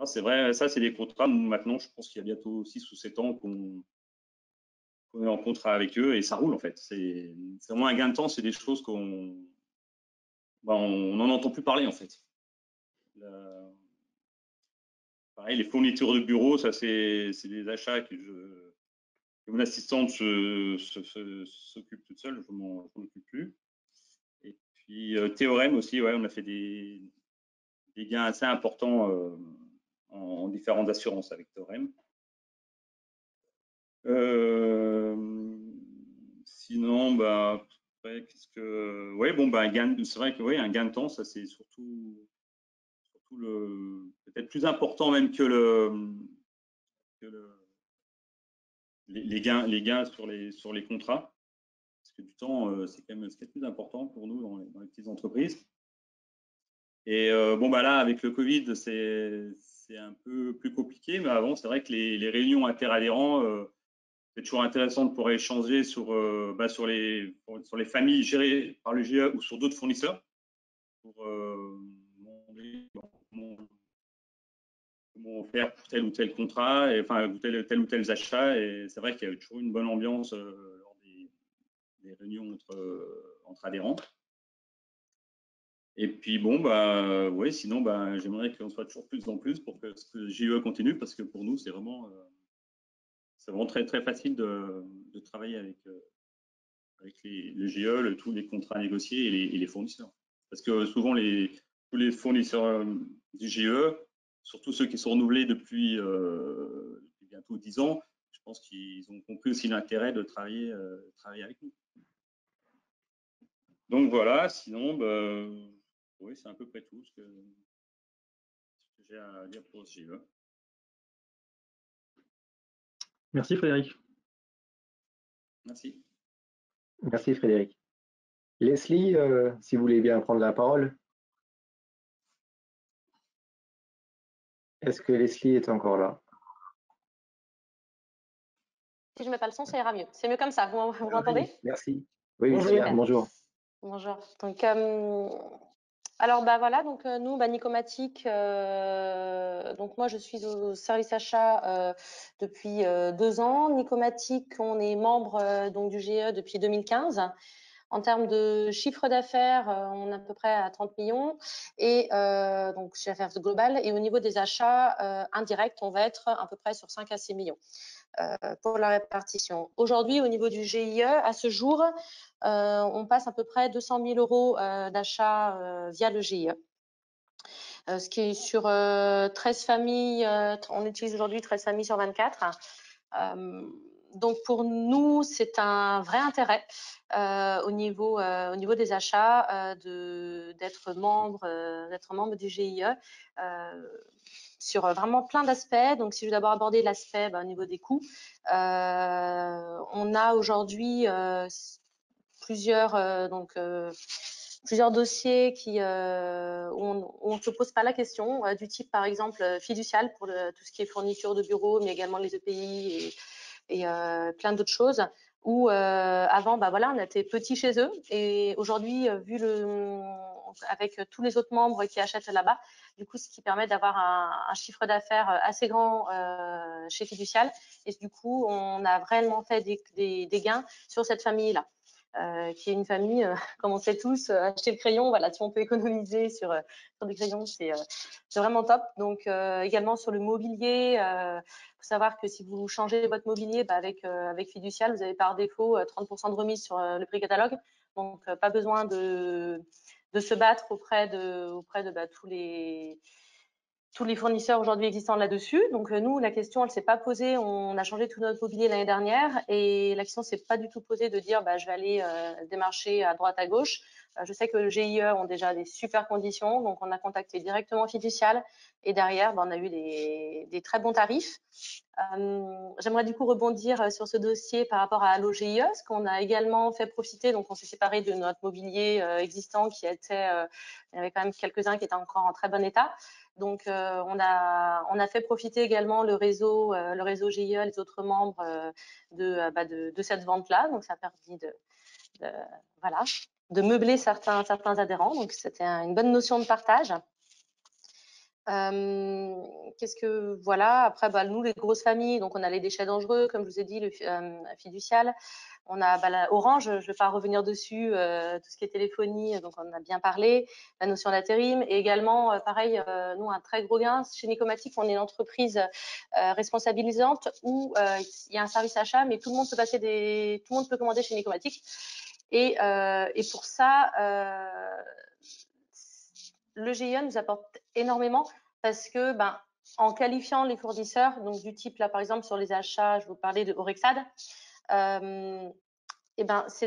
C'est vrai, ça c'est des contrats. Maintenant, je pense qu'il y a bientôt 6 ou 7 ans qu'on est en contrat avec eux, et ça roule en fait. C'est vraiment un gain de temps, c'est des choses qu'on n'en entend plus parler en fait. Pareil, les fournitures de bureau, ça c'est des achats que mon assistante s'occupe toute seule, je m'en occupe plus. Et puis Théorème aussi, ouais, on a fait des gains assez importants en différentes assurances avec Théorème. Sinon, bah, ouais, qu'est-ce que, ouais, bon, bah, c'est vrai que, ouais, un gain de temps, ça c'est surtout le, peut-être plus important même que les gains sur les contrats, parce que du temps, c'est quand même ce qui est le plus important pour nous dans les petites entreprises. Et bon, bah là, avec le Covid, c'est un peu plus compliqué, mais avant, c'est vrai que les réunions interadhérents, c'est toujours intéressant de pouvoir échanger sur les familles gérées par le GIE ou sur d'autres fournisseurs pour demander comment faire pour tel ou tel contrat, et, enfin, tel ou tel achat. Et c'est vrai qu'il y a toujours une bonne ambiance lors des réunions entre adhérents. Et puis bon, bah ouais, sinon bah, j'aimerais qu'on soit toujours plus en plus pour que ce GIE continue, parce que pour nous c'est vraiment très très facile de travailler avec le GIE, tous les contrats négociés et les fournisseurs. Parce que souvent tous les fournisseurs du GIE, surtout ceux qui sont renouvelés depuis bientôt 10 ans, je pense qu'ils ont compris aussi l'intérêt de travailler avec nous. Donc voilà, sinon oui, c'est à peu près tout ce que j'ai à dire pour ce GIE. Merci Frédéric. Merci. Merci Frédéric. Leslie, si vous voulez bien prendre la parole. Est-ce que Leslie est encore là? Si je mets pas le son, ça ira mieux. C'est mieux comme ça. Vous m'entendez? Merci. Oui, très bien. Bonjour. Bonjour. Donc, alors bah voilà. Donc nous, Nicomatic. Donc moi, je suis au service achat depuis 2 ans. Nicomatic, on est membre donc du GIE depuis 2015. En termes de chiffre d'affaires, on est à peu près à 30 millions et donc chiffre d'affaires global. Et au niveau des achats indirects, on va être à peu près sur 5 à 6 millions. Pour la répartition. Aujourd'hui, au niveau du GIE, à ce jour, on passe à peu près 200 000 euros d'achat via le GIE. Ce qui est sur 13 familles, on utilise aujourd'hui 13 familles sur 24. Donc pour nous, c'est un vrai intérêt au niveau des achats d'être membre du GIE. Sur vraiment plein d'aspects. Donc, si je veux d'abord aborder l'aspect au niveau des coûts, on a aujourd'hui plusieurs dossiers où on ne se pose pas la question, du type par exemple fiducial pour tout ce qui est fourniture de bureau, mais également les EPI et plein d'autres choses. Où avant, on était petits chez eux, et aujourd'hui, avec tous les autres membres qui achètent là-bas, du coup, ce qui permet d'avoir un chiffre d'affaires assez grand chez Fiducial, et du coup, on a vraiment fait des gains sur cette famille-là. Qui est une famille, comme on sait tous, acheter le crayon, voilà, si on peut économiser sur des crayons, c'est vraiment top. Donc également sur le mobilier, faut savoir que si vous changez votre mobilier, avec Fiducial, vous avez par défaut 30% de remise sur le prix catalogue. Donc pas besoin de se battre auprès de tous les fournisseurs aujourd'hui existants là-dessus. Donc nous, la question, elle s'est pas posée. On a changé tout notre mobilier l'année dernière, et la question s'est pas du tout posée de dire je vais aller démarcher à droite à gauche. Je sais que le GIE ont déjà des super conditions, donc on a contacté directement Fiducial et derrière, on a eu des très bons tarifs. J'aimerais du coup rebondir sur ce dossier par rapport à l'OGIE, ce qu'on a également fait profiter. Donc, on s'est séparé de notre mobilier existant qui était, il y avait quand même quelques-uns qui étaient encore en très bon état. Donc, on a fait profiter également le réseau GIE, les autres membres de cette vente-là. Donc, ça a permis de meubler certains adhérents. Donc, c'était une bonne notion de partage. Qu'est-ce que voilà, après nous les grosses familles, donc on a les déchets dangereux, comme je vous ai dit, le Fiducial, on a Orange, je vais pas revenir dessus, tout ce qui est téléphonie, donc on en a bien parlé, la notion d'intérim, et également pareil, nous un très gros gain chez Nicomatic, on est une entreprise responsabilisante où il y a un service achat, mais tout le monde peut commander chez Nicomatic, et pour ça le GIE nous apporte énormément parce que, en qualifiant les fournisseurs, donc du type là par exemple sur les achats, je vous parlais de Orexad, c'est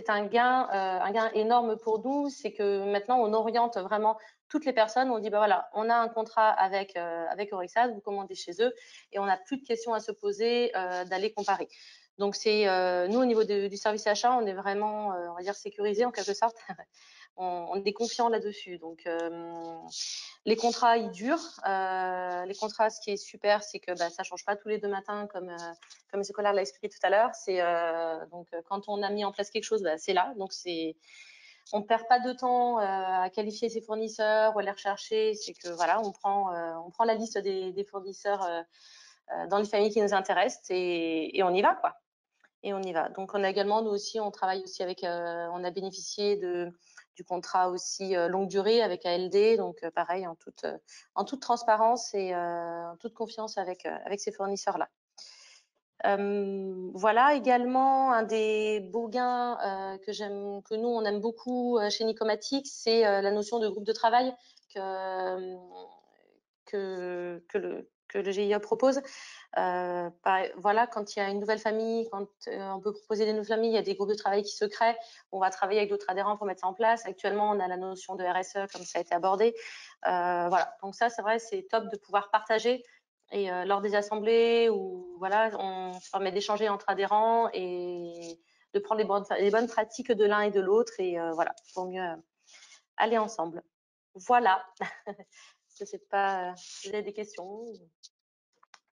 un gain énorme pour nous, c'est que maintenant on oriente vraiment toutes les personnes, on dit voilà, on a un contrat avec Orexad, vous commandez chez eux et on n'a plus de questions à se poser d'aller comparer. Donc c'est nous au niveau du service achat, on est vraiment on va dire sécurisé en quelque sorte. On est confiant là-dessus. Donc, les contrats, ils durent. Les contrats, ce qui est super, c'est que ça ne change pas tous les 2 matins, comme M. Collard l'a expliqué tout à l'heure. Donc, quand on a mis en place quelque chose, c'est là. Donc, on ne perd pas de temps à qualifier ses fournisseurs ou à les rechercher. C'est que voilà, on prend la liste des fournisseurs dans les familles qui nous intéressent et on y va, quoi. Et on y va. Donc, on a également, nous aussi, on travaille aussi avec, on a bénéficié du contrat aussi longue durée avec ALD, donc pareil, en toute transparence et en toute confiance avec ces fournisseurs-là. Voilà également un des beaux gains que nous, on aime beaucoup chez Nicomatic, c'est la notion de groupe de travail que le GIE propose. Voilà, quand il y a une nouvelle famille, quand on peut proposer des nouvelles familles, il y a des groupes de travail qui se créent. On va travailler avec d'autres adhérents pour mettre ça en place. Actuellement, on a la notion de RSE, comme ça a été abordé. Voilà, donc ça, c'est vrai, c'est top de pouvoir partager. Et lors des assemblées, où voilà, on se permet d'échanger entre adhérents et de prendre les bonnes pratiques de l'un et de l'autre. Et voilà, pour mieux aller ensemble. Voilà. Je ne sais pas si vous avez des questions.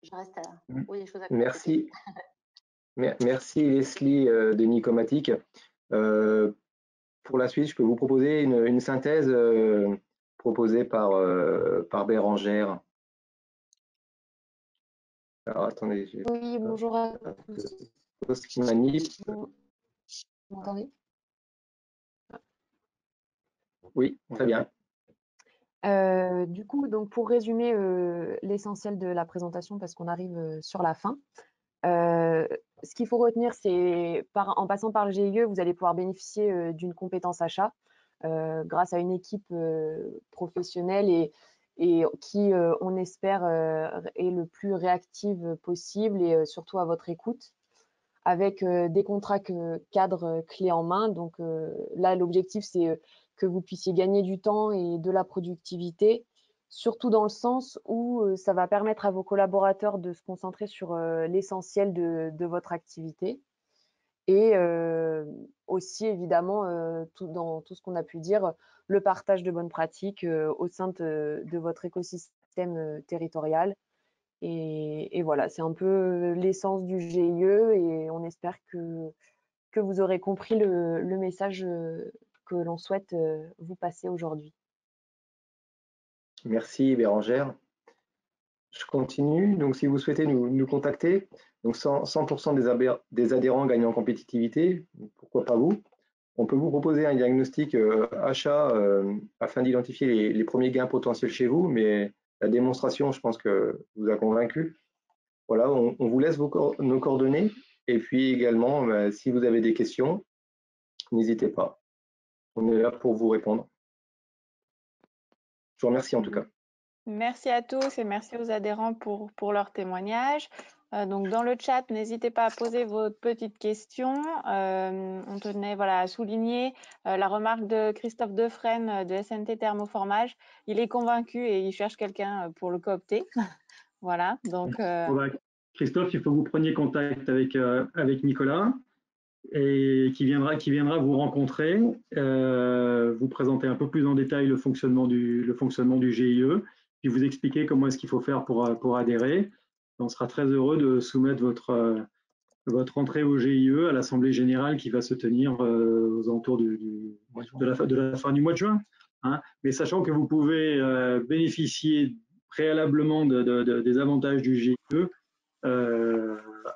Je reste oui, des choses à compléter. Merci Leslie de Nicomatic. Pour la suite, je peux vous proposer une synthèse proposée par Bérangère. Alors attendez. Oui, bonjour à tous. Vous m'entendez? Oui, très bien. Du coup, donc pour résumer l'essentiel de la présentation, parce qu'on arrive sur la fin, ce qu'il faut retenir, c'est en passant par le GIE, vous allez pouvoir bénéficier d'une compétence achat grâce à une équipe professionnelle et qui, on espère, est le plus réactive possible et surtout à votre écoute, avec des contrats cadres clés en main. Donc là, l'objectif, c'est que vous puissiez gagner du temps et de la productivité, surtout dans le sens où ça va permettre à vos collaborateurs de se concentrer sur l'essentiel de votre activité. Et aussi, évidemment, dans tout ce qu'on a pu dire, le partage de bonnes pratiques au sein de votre écosystème territorial. Et voilà, c'est un peu l'essence du GIE et on espère que vous aurez compris le message que l'on souhaite vous passer aujourd'hui. Merci Bérangère. Je continue. Donc, si vous souhaitez nous contacter, donc 100% des adhérents gagnent en compétitivité, pourquoi pas vous? On peut vous proposer un diagnostic achat afin d'identifier les premiers gains potentiels chez vous, mais la démonstration, je pense que vous a convaincu. Voilà, on vous laisse nos coordonnées et puis également, si vous avez des questions, n'hésitez pas. On est là pour vous répondre. Je vous remercie en tout cas. Merci à tous et merci aux adhérents pour leur témoignage. Donc dans le chat, n'hésitez pas à poser vos petites questions. On tenait à souligner la remarque de Christophe Defresne de SNT Thermoformage. Il est convaincu et il cherche quelqu'un pour le coopter. Voilà, donc... Christophe, il faut que vous preniez contact avec Nicolas et qui viendra vous rencontrer, vous présenter un peu plus en détail le fonctionnement du GIE, puis vous expliquer comment est-ce qu'il faut faire pour adhérer. On sera très heureux de soumettre votre entrée au GIE à l'Assemblée générale qui va se tenir aux alentours de la fin du mois de juin. Hein. Mais sachant que vous pouvez bénéficier préalablement des avantages du GIE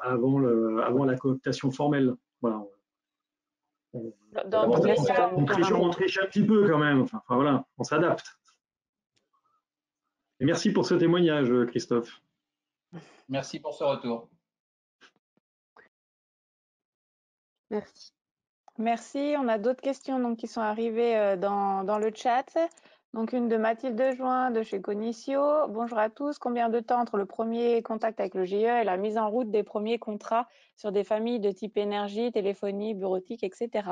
avant la cooptation formelle. Voilà. On triche un petit peu quand même. Enfin, voilà, on s'adapte. Et merci pour ce témoignage, Christophe. Merci pour ce retour. Merci. Merci. On a d'autres questions donc, qui sont arrivées dans le chat. Donc une de Mathilde Join de chez Cognitio. Bonjour à tous. Combien de temps entre le premier contact avec le GIE et la mise en route des premiers contrats sur des familles de type énergie, téléphonie, bureautique, etc.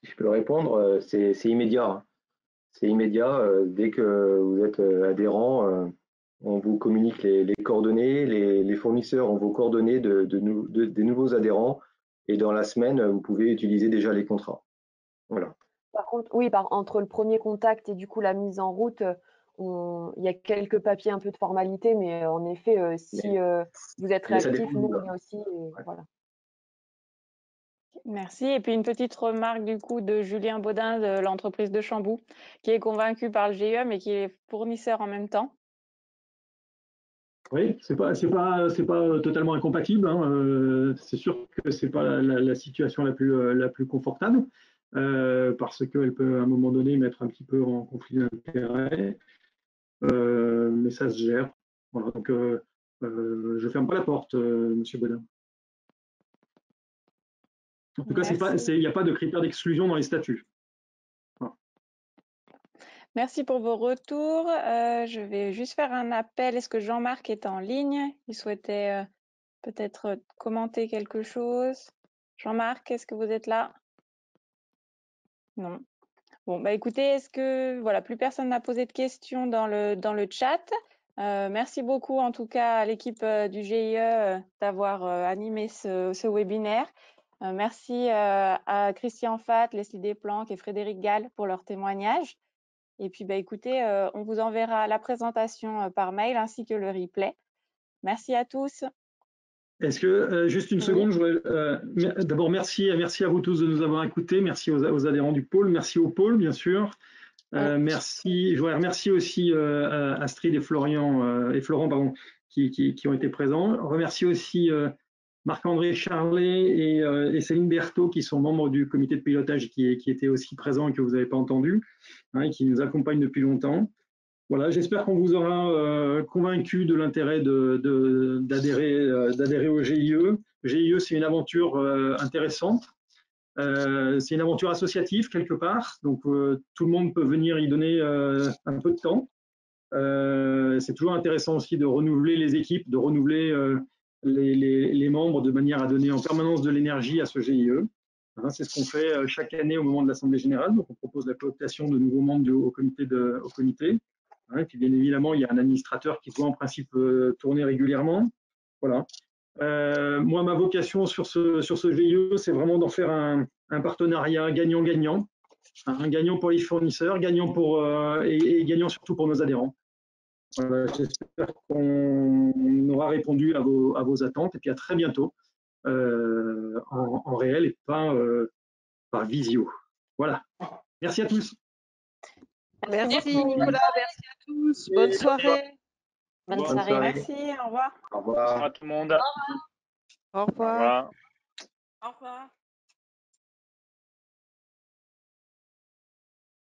Si je peux le répondre, c'est immédiat. C'est immédiat. Dès que vous êtes adhérent, on vous communique les coordonnées. Les fournisseurs ont vos coordonnées des nouveaux adhérents. Et dans la semaine, vous pouvez utiliser déjà les contrats. Voilà. Par contre, oui, entre le premier contact et du coup la mise en route, il y a quelques papiers, un peu de formalité, mais en effet, si vous êtes réactif, nous on est aussi. Voilà. Merci. Et puis une petite remarque du coup de Julien Baudin de l'entreprise de Chambou, qui est convaincu par le GIE, mais qui est fournisseur en même temps. Oui, c'est pas totalement incompatible. Hein. C'est sûr que c'est pas la situation la plus confortable parce qu'elle peut à un moment donné mettre un petit peu en conflit d'intérêts, mais ça se gère. Voilà, donc je ferme pas la porte, Monsieur Baudin. En tout cas, il n'y a pas de critères d'exclusion dans les statuts. Voilà. Merci pour vos retours. Je vais juste faire un appel. Est-ce que Jean-Marc est en ligne? Il souhaitait peut-être commenter quelque chose. Jean-Marc, est-ce que vous êtes là? Non. Bon, bah écoutez, est-ce que plus personne n'a posé de questions dans le chat? Merci beaucoup en tout cas à l'équipe du GIE d'avoir animé ce webinaire. Merci à Christian Fatt, Leslie Desplanques et Frédéric Gall pour leur témoignage. Et puis écoutez, on vous enverra la présentation par mail ainsi que le replay. Merci à tous. Est-ce que, juste une seconde, d'abord merci à vous tous de nous avoir écoutés, merci aux adhérents du pôle, merci au pôle bien sûr. Je voudrais remercier aussi Astrid et Florent qui ont été présents. Remercier aussi Marc-André Charlet et Céline Berthaud qui sont membres du comité de pilotage qui étaient aussi présents et que vous n'avez pas entendu, et qui nous accompagnent depuis longtemps. Voilà, j'espère qu'on vous aura convaincu de l'intérêt d'adhérer au GIE. Le GIE, c'est une aventure intéressante. C'est une aventure associative quelque part, donc tout le monde peut venir y donner un peu de temps. C'est toujours intéressant aussi de renouveler les équipes, de renouveler les membres de manière à donner en permanence de l'énergie à ce GIE. Hein, c'est ce qu'on fait chaque année au moment de l'Assemblée générale. Donc on propose la cooptation de nouveaux membres au comité. Hein, et puis bien évidemment, il y a un administrateur qui doit en principe tourner régulièrement. Voilà. Moi, ma vocation sur ce GIE, c'est vraiment d'en faire un partenariat gagnant-gagnant, un gagnant pour les fournisseurs, gagnant et gagnant surtout pour nos adhérents. Voilà, j'espère qu'on aura répondu à vos attentes et puis à très bientôt en réel et pas par visio. Voilà. Merci à tous. Merci Nicolas, merci à tous. Bonne soirée. Bonne soirée. Merci, au revoir. Au revoir. Bonsoir à tout le monde. Au revoir. Au revoir. Au revoir.